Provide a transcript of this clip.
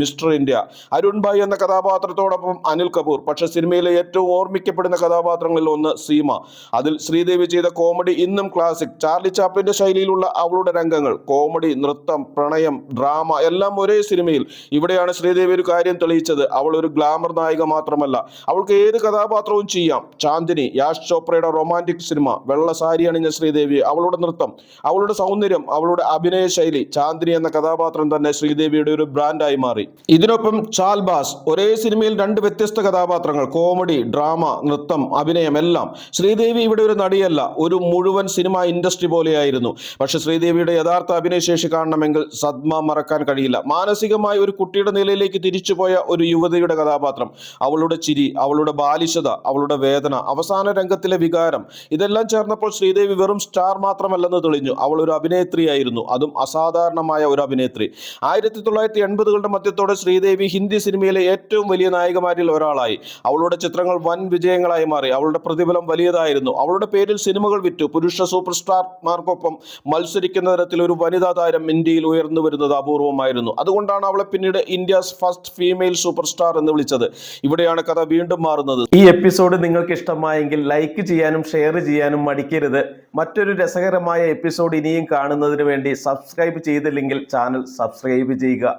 Mister India, Arun bhai എന്ന കഥാപാത്രത്തോടൊപ്പം അനിൽ കപൂർ. പക്ഷെ സിനിമയിലെ ഏറ്റവും ഓർമ്മിക്കപ്പെടുന്ന കഥാപാത്രങ്ങളിൽ ഒന്ന് സീമ. അതിൽ ശ്രീദേവി ചെയ്ത കോമഡി ഇന്നും ക്ലാസിക്. ചാർലി ചാപ്ലിന്റെ ശൈലിയിലുള്ള അവളുടെ രംഗങ്ങൾ, കോമഡി, നൃത്തം, പ്രണയം, ഡ്രാമ എല്ലാം ഒരേ സിനിമയിൽ. ഇവിടെയാണ് ശ്രീദേവി ഒരു കാര്യം തെളിയിച്ചത്. അവൾ ഒരു ഗ്ലാമർ നായിക മാത്രമല്ല, അവൾക്ക് ഏത് കഥാപാത്രവും ചെയ്യാം. ചാന്ദിനി, യാഷ് ചോപ്രയുടെ റൊമാൻറ്റിക് സിനിമ. വെള്ള സാരി അണിഞ്ഞ ശ്രീദേവി, അവളുടെ നൃത്തം, അവളുടെ സൗന്ദര്യം, അവളുടെ അഭിനയ ശൈലി. ചാന്ദിനി എന്ന കഥാപാത്രം തന്നെ ശ്രീദേവിയുടെ ഒരു ബ്രാൻഡായി മാറി. ഇതിനൊപ്പം ചാൽബാസ്, ഒരേ സിനിമയിൽ രണ്ട് വ്യത്യസ്ത കഥാപാത്രങ്ങൾ, കോമഡി, ഡ്രാമ, നൃത്തം, അഭിനയം എല്ലാം. ശ്രീദേവി ഇവിടെ ഒരു നടിയല്ല, ഒരു മുഴുവൻ സിനിമ ഇൻഡസ്ട്രി പോലെയായിരുന്നു. പക്ഷെ ശ്രീദേവിയുടെ യഥാർത്ഥ അഭിനയശേഷി കാണണമെങ്കിൽ സദ്മ മറക്കാൻ കഴിയില്ല. മാനസികമായി ഒരു കുട്ടിയുടെ നിലയിലേക്ക് തിരിച്ചുപോയ ഒരു യുവതിയുടെ കഥാപാത്രം, അവളുടെ ചിരി, അവളുടെ ബാലിശത, അവളുടെ വേദന, അവസാന രംഗത്തിലെ വികാരം, ഇതെല്ലാം ചേർന്നപ്പോൾ ശ്രീദേവി വെറും സ്റ്റാർ മാത്രമല്ലെന്ന് തെളിഞ്ഞു. അവൾ ഒരു അഭിനേത്രിയായിരുന്നു, അതും അസാധാരണമായ ഒരു അഭിനേത്രി. 1980കളുടെ മധ്യത്തോടെ ശ്രീദേവി ഹിന്ദി സിനിമയിലെ ഏറ്റവും വലിയ നായികമാരിൽ ഒരാളായി. അവളുടെ ചിത്രങ്ങൾ വൻ വിജയങ്ങളായി മാറി. അവളുടെ പ്രതിഫലം വലിയതായിരുന്നു. അവളുടെ പേരിൽ സിനിമകൾ വിറ്റു. പുരുഷ സൂപ്പർ സ്റ്റാർമാർക്കൊപ്പം മത്സരിക്കുന്ന തരത്തിൽ ഒരു വനിതാ താരം ഇന്ത്യയിൽ ഉയർന്നു വരുന്നത് അപൂർവമായിരുന്നു. അതുകൊണ്ടാണ് അവളെ പിന്നീട് India's first female super star എന്ന് വിളിച്ചത്. ഇവിടെയാണ് കഥ വീണ്ടും മാറുന്നത്. ഈ എപ്പിസോഡ് നിങ്ങൾക്ക് ഇഷ്ടമായെങ്കിൽ ലൈക്ക് ചെയ്യാനും ഷെയർ ചെയ്യാനും മടിക്കരുത്. മറ്റൊരു രസകരമായ എപ്പിസോഡ് ഇനിയും കാണുന്നതിന് വേണ്ടി സബ്സ്ക്രൈബ് ചെയ്തില്ലെങ്കിൽ ചാനൽ സബ്സ്ക്രൈബ് ചെയ്യുക.